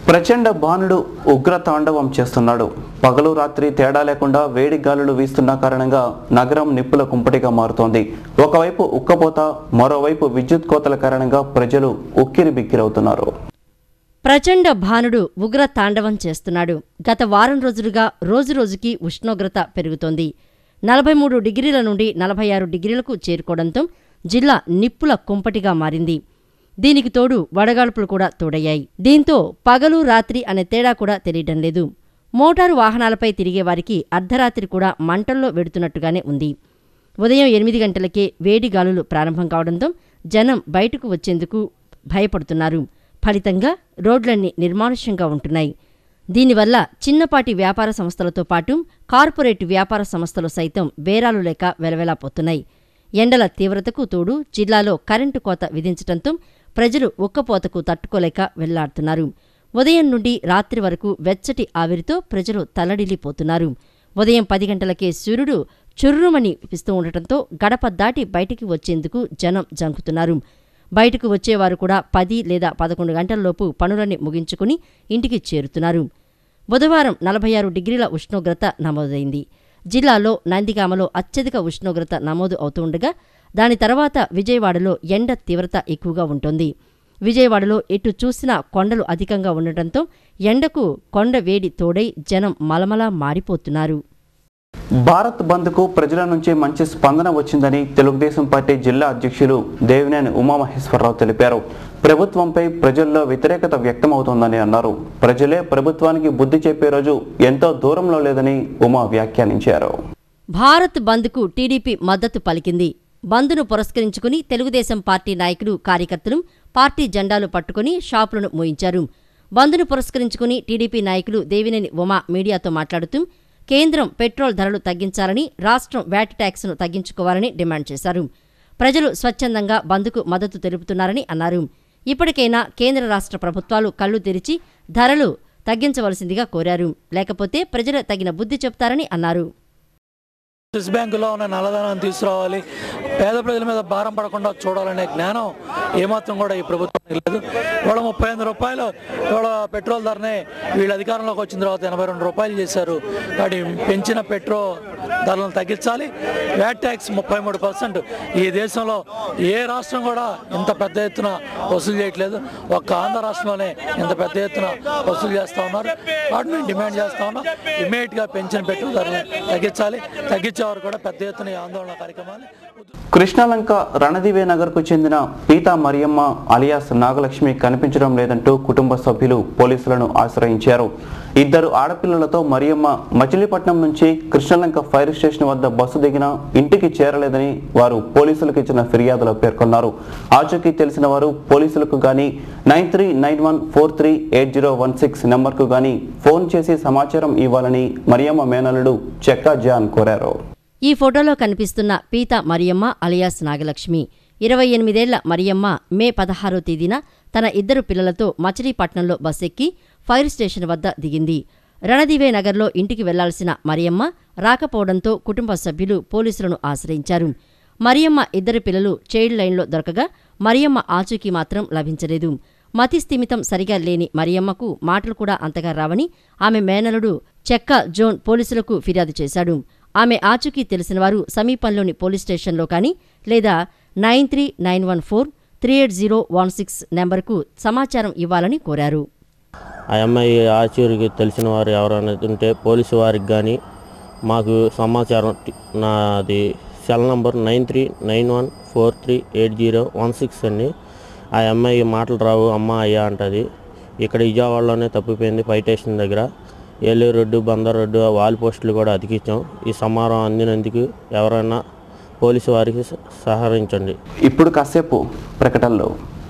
ప్రచండ బాణుడు ఉగ్ర తాండవం చేస్తున్నాడు. పగలు రాత్రి తేడా లేకుండా వేడి గాలులు వీస్తున్న కారణంగా నగరం నిప్పుల కుంపటిగా మారుతోంది. ఒకవైపు ఉక్కపోత, మరోవైపు విద్యుత్ కోతల కారణంగా ప్రజలు ఉక్కిరిబిక్కిరవుతున్నారు. ప్రచండ భానుడు ఉగ్ర తాండవం చేస్తున్నాడు. గత వారం రోజులుగా రోజురోజుకి ఉష్ణోగ్రత పెరుగుతోంది. 43 డిగ్రీల నుండి 46 డిగ్రీలకు చేరుకోవడంతో జిల్లా నిప్పుల కుంపటిగా మారింది. దీనికి తోడు వడగాల్పులు కూడా తోడయ్యాయి. దీంతో పగలు రాత్రి అనే తేడా కూడా తెలియడం లేదు. మోటారు వాహనాలపై తిరిగేవారికి అర్ధరాత్రి కూడా మంటల్లో వెడుతున్నట్టుగానే ఉంది. ఉదయం 8 గంటలకే వేడి గాలులు ప్రారంభం కావడంతో జనం బయటకు వచ్చేందుకు భయపడుతున్నారు. ఫలితంగా రోడ్లన్నీ నిర్మానుష్యంగా ఉంటున్నాయి. దీనివల్ల చిన్నపాటి వ్యాపార సంస్థలతో పాటు కార్పొరేట్ వ్యాపార సంస్థలు సైతం బేరాలు లేక వెలవెలాపోతున్నాయి. ఎండల తీవ్రతకు తోడు జిల్లాలో కరెంటు కోత విధించడంతో ప్రజలు ఉక్కపోతకు తట్టుకోలేక వెళ్లాడుతున్నారు. ఉదయం నుండి రాత్రి వరకు వెచ్చటి ఆవిరితో ప్రజలు తల్లడిల్లిపోతున్నారు. ఉదయం 10 గంటలకే సూర్యుడు చుర్రుమని పిస్తూ ఉండటంతో గడప దాటి బయటికి వచ్చేందుకు జనం జంకుతున్నారు. బయటకు వచ్చేవారు కూడా 10 లేదా 11 గంటలలోపు పనులన్నీ ముగించుకుని ఇంటికి చేరుతున్నారు. బుధవారం 46 డిగ్రీల ఉష్ణోగ్రత నమోదైంది. జిల్లాలో నందిగామలో అత్యధిక ఉష్ణోగ్రత నమోదు అవుతుండగా దాని తర్వాత విజయవాడలో ఎండ తీవ్రత ఎక్కువగా ఉంటుంది. విజయవాడలో ఎటు చూసినా కొండలు అధికంగా ఉండటంతో ఎండకు కొండ వేడి తోడై జనం మలమలా మాడిపోతున్నారు. భారత్ బంద్కు ప్రజల నుంచి మంచి స్పందన వచ్చిందని తెలుగుదేశం పార్టీ జిల్లా అధ్యక్షులు దేవినేని ఉమామహేశ్వరరావు తెలిపారు. ప్రభుత్వంపై ప్రజల్లో వ్యతిరేకత వ్యక్తమవుతోందని అన్నారు. ప్రజలే ప్రభుత్వానికి బుద్ధి చెప్పే రోజు ఎంతో దూరంలో లేదని ఉమా వ్యాఖ్యానించారు. భారత్ బంద్కు టీడీపీ మద్దతు పలికింది. బంద్ను పురస్కరించుకుని తెలుగుదేశం పార్టీ నాయకులు, కార్యకర్తలు పార్టీ జెండాలు పట్టుకుని షాపులను మూయించారు. బంద్ను పురస్కరించుకుని టీడీపీ నాయకులు దేవినేని ఉమా మీడియాతో మాట్లాడుతూ కేంద్రం పెట్రోల్ ధరలు తగ్గించాలని, రాష్ట్రం వ్యాట్ ట్యాక్స్ను తగ్గించుకోవాలని డిమాండ్ చేశారు. ప్రజలు స్వచ్ఛందంగా బంద్కు మద్దతు తెలుపుతున్నారని అన్నారు. ఇప్పటికైనా కేంద్ర రాష్ట్ర ప్రభుత్వాలు కళ్లు తెరిచి ధరలు తగ్గించవలసిందిగా కోరారు. లేకపోతే ప్రజలు తగిన బుద్ధి చెప్తారని అన్నారు. స్విస్ బ్యాంకులో ఉన్న నల్లధనాన్ని తీసుకురావాలి, పేద ప్రజల మీద భారం పడకుండా చూడాలనే జ్ఞానం ఏమాత్రం కూడా ఈ ప్రభుత్వం లేదు. ఇవాళ 35 రూపాయలు ఇవాళ పెట్రోల్ ధరనే వీళ్ళు అధికారంలోకి వచ్చిన తర్వాత 82 రూపాయలు చేశారు. కాబట్టి పెంచిన పెట్రోల్ ధరలను తగ్గించాలి. VAT tax 33%. ఈ దేశంలో ఏ రాష్ట్రం కూడా ఇంత పెద్ద ఎత్తున వసూలు చేయట్లేదు. ఒక్క ఆంధ్ర రాష్ట్రంలోనే ఇంత పెద్ద ఎత్తున వసూలు చేస్తూ ఉన్నారు. వాటిని డిమాండ్ చేస్తూ ఉన్నాం. ఇమ్మీడియట్గా పెంచిన పెట్రోల్ ధరలను తగ్గించాలి. తగ్గించేవారు కూడా పెద్ద ఎత్తున ఆందోళన కార్యక్రమాలు. కృష్ణలంక రణదివే నగర్కు చెందిన పీతా మరియమ్మ అలియాస్ నాగలక్ష్మి కనిపించడం లేదంటూ కుటుంబ సభ్యులు పోలీసులను ఆశ్రయించారు. 2 ఆడపిల్లలతో మరియమ్మ మచిలీపట్నం నుంచి కృష్ణలంక ఫైర్ స్టేషన్ వద్ద బస్సు దిగినా ఇంటికి చేరలేదని వారు పోలీసులకు ఇచ్చిన ఫిర్యాదులో పేర్కొన్నారు. ఆచూకీ తెలిసిన వారు పోలీసులకు గానీ 9391438016 నెంబర్కు గానీ ఫోన్ చేసి సమాచారం ఇవ్వాలని మరియమ్మ మేనల్లుడు చెక్కా జాన్ కోరారు. ఈ ఫోటోలో కనిపిస్తున్న పీతా మరియమ్మ అలియాస్ నాగలక్ష్మి 28 ఏళ్ల మరియమ్మ మే 16వ తేదీన తన 2 పిల్లలతో మచిలీపట్నంలో బస్సెక్కి ఫైర్ స్టేషన్ వద్ద దిగింది. రణదివే నగర్లో ఇంటికి వెళ్లాల్సిన మరియమ్మ రాకపోవడంతో కుటుంబ సభ్యులు పోలీసులను ఆశ్రయించారు. మరియమ్మ 2 పిల్లలు చైల్డ్ లైన్లో దొరకగా మరియమ్మ ఆచూకీ మాత్రం లభించలేదు. మతి స్థిమితం సరిగా లేని మరియమ్మకు మాటలు కూడా అంతగా రావని ఆమె మేనలుడు చెక్కా జోన్ పోలీసులకు ఫిర్యాదు చేశాడు. ఆమె ఆచూకీ తెలిసిన వారు సమీపంలోని పోలీస్ స్టేషన్లో కానీ లేదా 9391438016 నెంబర్కు సమాచారం ఇవ్వాలని కోరారు. ఆ అమ్మాయి ఆచూకీ తెలిసిన వారు ఎవరైనా ఉంటే పోలీసు వారికి కానీ మాకు సమాచారం, నాది సెల్ నంబర్ 9391438016 అండి. ఆ అమ్మాయి మాటలు రావు, అమ్మ అయ్యా అంటుంది. ఇక్కడ విజయవాడలోనే తప్పిపోయింది. ఫైర్ స్టేషన్ దగ్గర Eluru road, Bandar road wall పోస్టులు కూడా అతికించాం. ఈ సమాచారం అందినందుకు ఎవరైనా పోలీసు వారికి సహకరించండి. ఇప్పుడు కాసేపు ప్రకటనలో